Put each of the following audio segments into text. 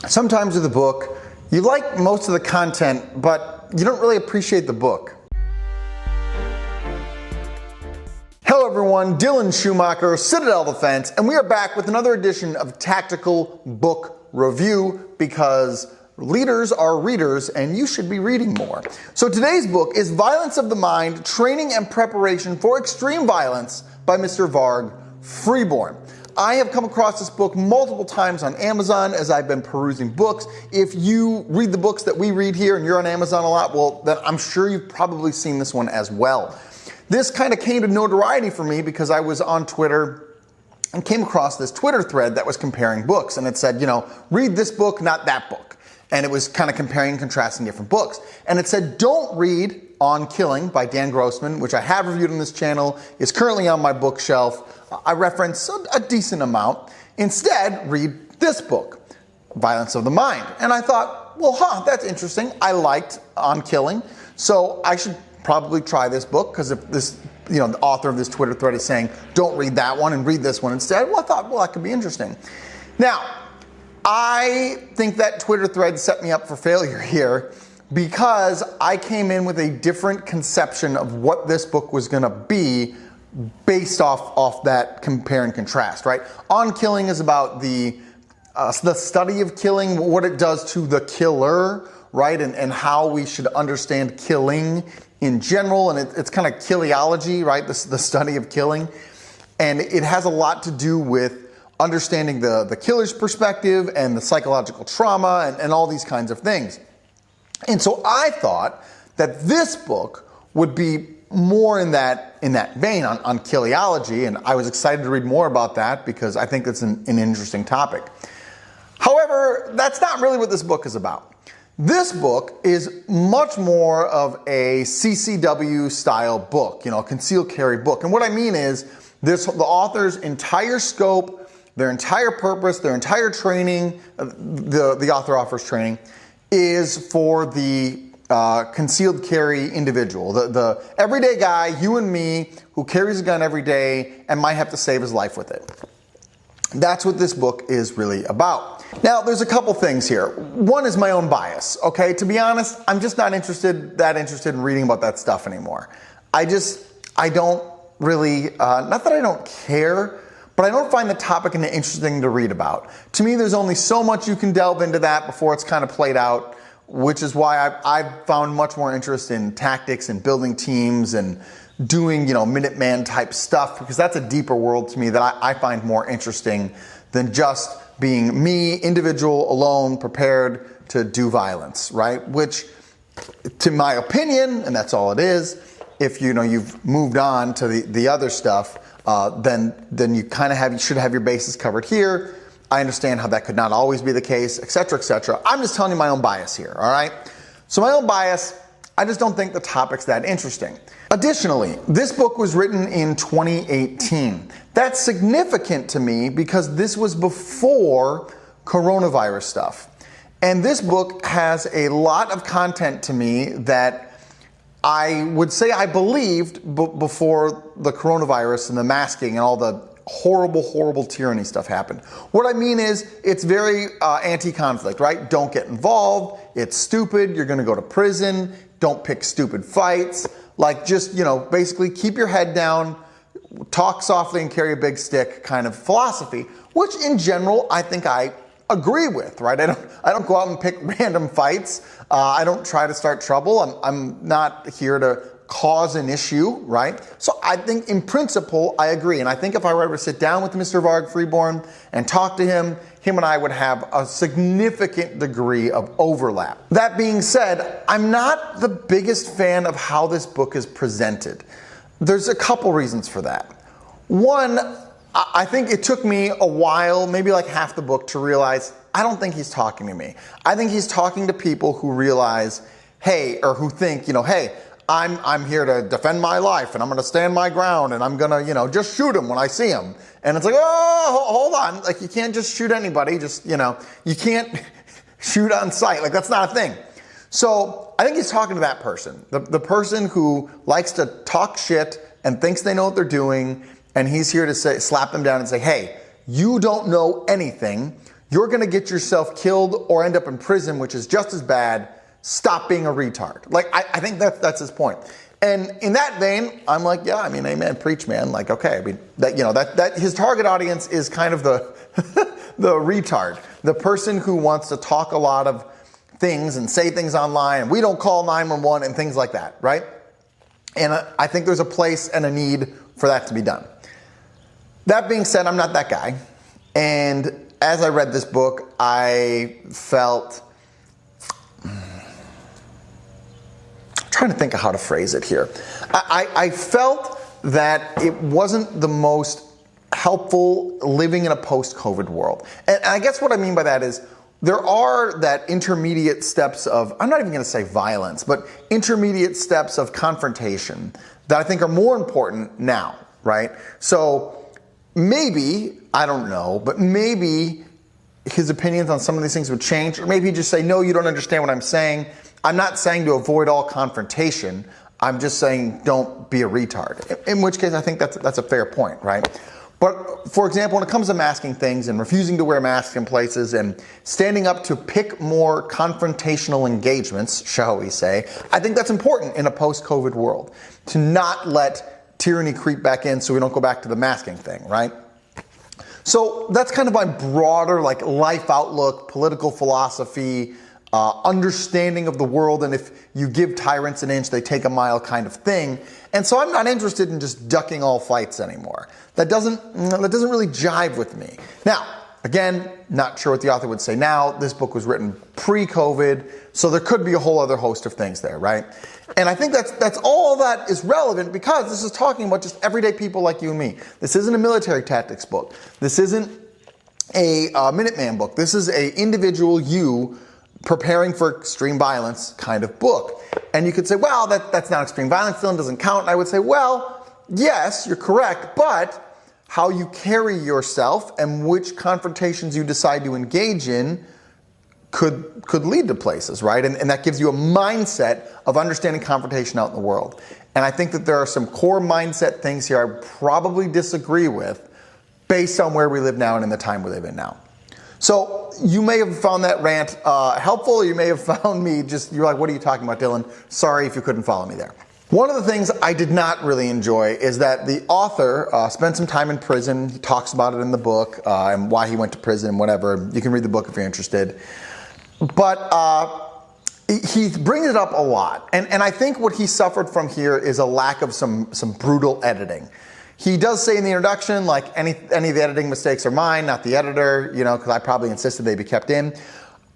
Sometimes with a book, you like most of the content, but you don't really appreciate the book. Hello everyone, Dylan Schumacher, Citadel Defense, and we are back with another edition of Tactical Book Review, because leaders are readers and you should be reading more. So today's book is Violence of the Mind, Training and Preparation for Extreme Violence by Mr. Varg, Freeborn. I have come across this book multiple times on Amazon as I've been perusing books. If you read the books that we read here and you're on Amazon a lot, well, then I'm sure you've probably seen this one as well. This kind of came to notoriety for me because I was on Twitter and came across this Twitter thread that was comparing books, and it said, you know, read this book, not that book. And it was kind of comparing and contrasting different books. And it said, don't read On Killing by Dan Grossman, which I have reviewed on this channel, is currently on my bookshelf. I reference a decent amount. Instead, read this book, Violence of the Mind. And I thought, well, that's interesting. I liked On Killing, so I should probably try this book, because if this, the author of this Twitter thread is saying, don't read that one and read this one instead, well, I thought, well, that could be interesting. Now, I think that Twitter thread set me up for failure here, because I came in with a different conception of what this book was going to be based off that compare and contrast, right? On Killing is about the study of killing, what it does to the killer, right? And how we should understand killing in general. And it's kind of killeology, right? The study of killing. And it has a lot to do with understanding the killer's perspective and the psychological trauma and all these kinds of things. And so I thought that this book would be more in that vein on killeology, and I was excited to read more about that because I think it's an interesting topic. However, that's not really what this book is about. This book is much more of a CCW style book, a concealed carry book. And what I mean is the author's entire scope, their entire purpose, their entire training, the author offers training, is for the concealed carry individual, the everyday guy, you and me, who carries a gun every day and might have to save his life with it. That's what this book is really about. Now, there's a couple things here. One is my own bias, okay? To be honest, I'm just not that interested in reading about that stuff anymore. I don't really, not that I don't care, but I don't find the topic interesting to read about. To me, there's only so much you can delve into that before it's kind of played out, which is why I've found much more interest in tactics and building teams and doing, Minuteman type stuff, because that's a deeper world to me that I find more interesting than just being me, individual, alone, prepared to do violence, right? Which, to my opinion, and that's all it is, if you've moved on to the other stuff, then you kind of should have your bases covered here. I understand how that could not always be the case, etc., etc. I'm just telling you my own bias here, all right? So my own bias, I just don't think the topic's that interesting. Additionally, this book was written in 2018. That's significant to me because this was before coronavirus stuff. And this book has a lot of content to me that I would say I believed before the coronavirus and the masking and all the horrible tyranny stuff happened. What I mean is, it's very anti-conflict, right? Don't get involved. It's stupid. You're going to go to prison. Don't pick stupid fights. Like, just, basically keep your head down, talk softly and carry a big stick kind of philosophy, which in general I think I agree with, right? I don't go out and pick random fights. I don't try to start trouble. I'm not here to cause an issue, right? So I think in principle, I agree. And I think if I were ever to sit down with Mr. Varg Freeborn and talk to him and I would have a significant degree of overlap. That being said, I'm not the biggest fan of how this book is presented. There's a couple reasons for that. One, I think it took me a while, maybe like half the book, to realize I don't think he's talking to me. I think he's talking to people who realize, hey, or who think, hey, I'm here to defend my life and I'm going to stand my ground and I'm going to, just shoot him when I see him. And it's like, oh, hold on. Like, you can't just shoot anybody. Just, you can't shoot on sight. Like, that's not a thing. So I think he's talking to that person, the person who likes to talk shit and thinks they know what they're doing. And he's here to slap them down and say, hey, you don't know anything. you're going to get yourself killed or end up in prison, which is just as bad. Stop being a retard. Like, I think that's his point. And in that vein, I'm like, yeah, I mean, amen, preach, man. Like, okay, I mean, that his target audience is kind of the the retard, the person who wants to talk a lot of things and say things online, and we don't call 911 and things like that, right? And I think there's a place and a need for that to be done. That being said, I'm not that guy. And as I read this book, I felt, trying to think of how to phrase it here. I felt that it wasn't the most helpful living in a post-COVID world. And I guess what I mean by that is there are that intermediate steps of, I'm not even going to say violence, but intermediate steps of confrontation that I think are more important now, right? So maybe, I don't know, but maybe his opinions on some of these things would change, or maybe he'd just say, no, you don't understand what I'm saying. I'm not saying to avoid all confrontation. I'm just saying don't be a retard. In which case, I think that's a fair point, right? But for example, when it comes to masking things and refusing to wear masks in places and standing up to pick more confrontational engagements, shall we say, I think that's important in a post-COVID world, to not let tyranny creep back in so we don't go back to the masking thing, right? So that's kind of my broader like life outlook, political philosophy, understanding of the world, and if you give tyrants an inch, they take a mile kind of thing. And so I'm not interested in just ducking all fights anymore. That doesn't really jive with me. Now, again, not sure what the author would say now. This book was written pre-COVID, so there could be a whole other host of things there, right? And I think that's all that is relevant, because this is talking about just everyday people like you and me. This isn't a military tactics book. This isn't a Minuteman book. This is a individual you preparing for extreme violence kind of book. And you could say, well, that's not extreme violence, Dylan, doesn't count. And I would say, well, yes, you're correct, but how you carry yourself and which confrontations you decide to engage in could lead to places, right? And that gives you a mindset of understanding confrontation out in the world. And I think that there are some core mindset things here I probably disagree with based on where we live now and in the time we live in now. So you may have found that rant helpful, or you may have found me you're like, what are you talking about, Dylan? Sorry if you couldn't follow me there. One of the things I did not really enjoy is that the author spent some time in prison. He talks about it in the book and why he went to prison and whatever. You can read the book if you're interested. But he brings it up a lot. And I think what he suffered from here is a lack of some brutal editing. He does say in the introduction, like, any of the editing mistakes are mine, not the editor, because I probably insisted they be kept in.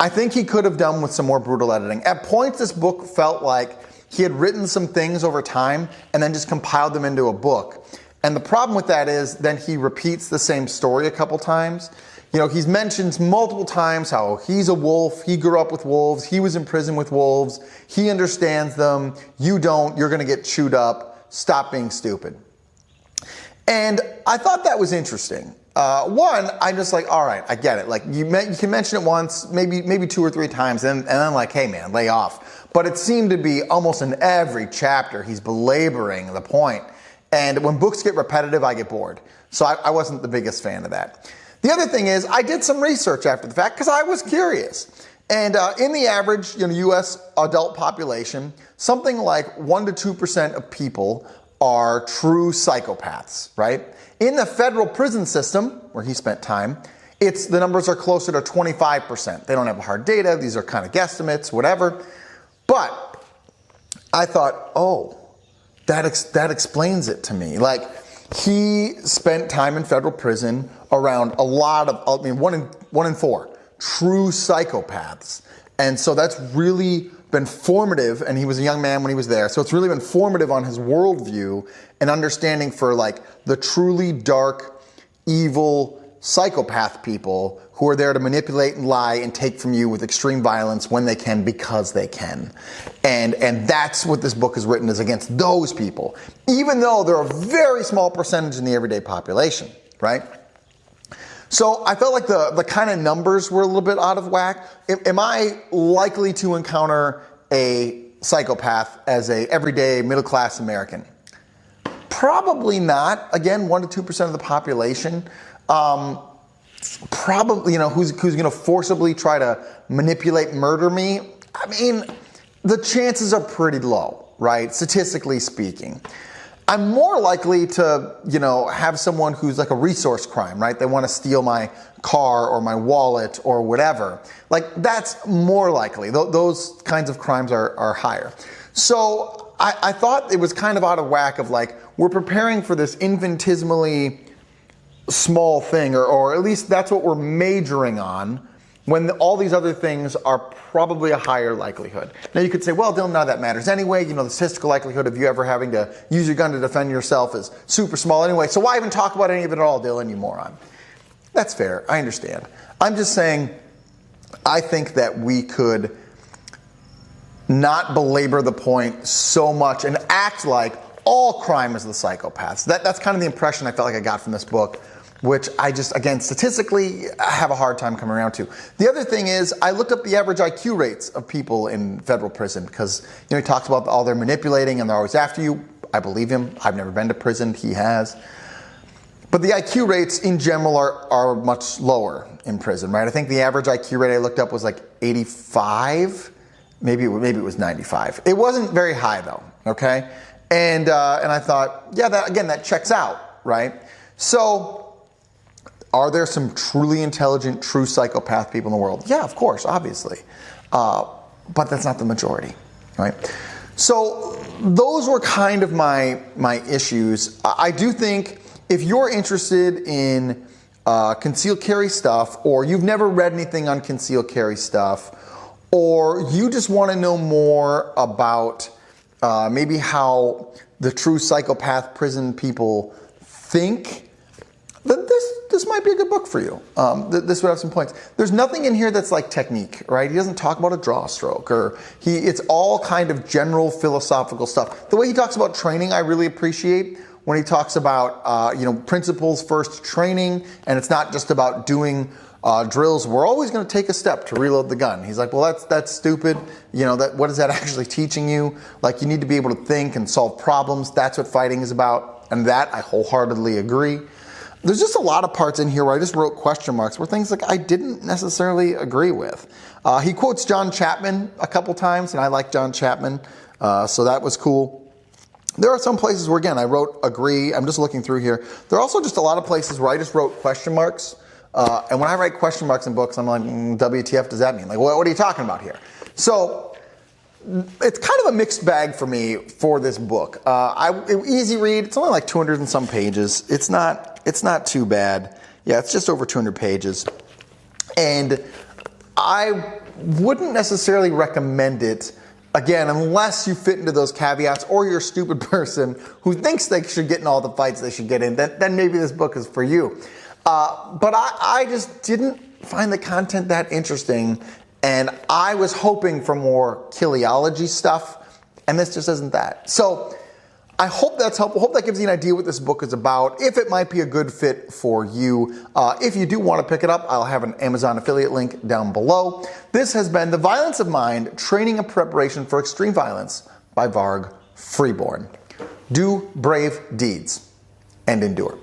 I think he could have done with some more brutal editing. At points, this book felt like he had written some things over time and then just compiled them into a book. And the problem with that is then he repeats the same story a couple times. He's mentioned multiple times how he's a wolf, he grew up with wolves, he was in prison with wolves, he understands them, you don't, you're going to get chewed up, stop being stupid. And I thought that was interesting. One, I'm just like, all right, I get it. Like, you can mention it once, maybe 2 or 3 times, and then like, hey man, lay off. But it seemed to be almost in every chapter he's belaboring the point. And when books get repetitive, I get bored. So I wasn't the biggest fan of that. The other thing is, I did some research after the fact because I was curious. And in the average U.S. adult population, something like 1% to 2% of people are true psychopaths, right? In the federal prison system, where he spent time, the numbers are closer to 25%. They don't have hard data. These are kind of guesstimates, whatever. But I thought, oh, that explains it to me. Like, he spent time in federal prison around a lot of, 1 in 4 true psychopaths. And so that's really been formative, and he was a young man when he was there, so it's really been formative on his worldview and understanding for like the truly dark, evil psychopath people who are there to manipulate and lie and take from you with extreme violence when they can, because they can. And that's what this book is written, is against those people, even though they're a very small percentage in the everyday population, right? So I felt like the kind of numbers were a little bit out of whack. Am I likely to encounter a psychopath as a everyday middle-class American? Probably not. Again, 1% to 2% of the population. probably, who's going to forcibly try to manipulate, murder me, I mean, the chances are pretty low, right? Statistically speaking. I'm more likely to, have someone who's like a resource crime, right? They want to steal my car or my wallet or whatever. Like, that's more likely. Those kinds of crimes are higher. So I thought it was kind of out of whack of like, we're preparing for this infinitesimally small thing, or at least that's what we're majoring on, when all these other things are probably a higher likelihood. Now you could say, well, Dylan, none of that matters anyway. The statistical likelihood of you ever having to use your gun to defend yourself is super small anyway, so why even talk about any of it at all, Dylan, you moron? That's fair, I understand. I'm just saying, I think that we could not belabor the point so much and act like all crime is the psychopaths. That's kind of the impression I felt like I got from this book, which I just, again, statistically, I have a hard time coming around to. The other thing is, I looked up the average IQ rates of people in federal prison because, he talks about all their manipulating and they're always after you. I believe him. I've never been to prison. He has. But the IQ rates in general are much lower in prison, right? I think the average IQ rate I looked up was like 85. Maybe it was 95. It wasn't very high though, okay? And I thought, yeah, that checks out, right? So, are there some truly intelligent, true psychopath people in the world? Yeah, of course, obviously. But that's not the majority, right? So those were kind of my issues. I do think if you're interested in concealed carry stuff, or you've never read anything on concealed carry stuff, or you just want to know more about maybe how the true psychopath prison people think, then this might be a good book for you. This would have some points. There's nothing in here that's like technique, right? He doesn't talk about a draw stroke, or it's all kind of general philosophical stuff. The way he talks about training, I really appreciate when he talks about, principles first training, and it's not just about doing drills. We're always going to take a step to reload the gun. He's like, well, that's stupid. What is that actually teaching you? Like, you need to be able to think and solve problems. That's what fighting is about. And that I wholeheartedly agree. There's just a lot of parts in here where I just wrote question marks, where things like I didn't necessarily agree with. He quotes John Chapman a couple times, and I like John Chapman, so that was cool. There are some places where, again, I wrote agree. I'm just looking through here. There are also just a lot of places where I just wrote question marks. And when I write question marks in books, I'm like, WTF does that mean? Like, what are you talking about here? So it's kind of a mixed bag for me for this book. Easy read. It's only like 200 and some pages. It's not too bad. Yeah, it's just over 200 pages. And I wouldn't necessarily recommend it, again, unless you fit into those caveats, or you're a stupid person who thinks they should get in all the fights they should get in. Then maybe this book is for you. But I just didn't find the content that interesting, and I was hoping for more Kiliology stuff, and this just isn't that. So I hope that's helpful. Hope that gives you an idea what this book is about, if it might be a good fit for you. If you do want to pick it up, I'll have an Amazon affiliate link down below. This has been The Violence of Mind, Training and Preparation for Extreme Violence by Varg Freeborn. Do brave deeds and endure.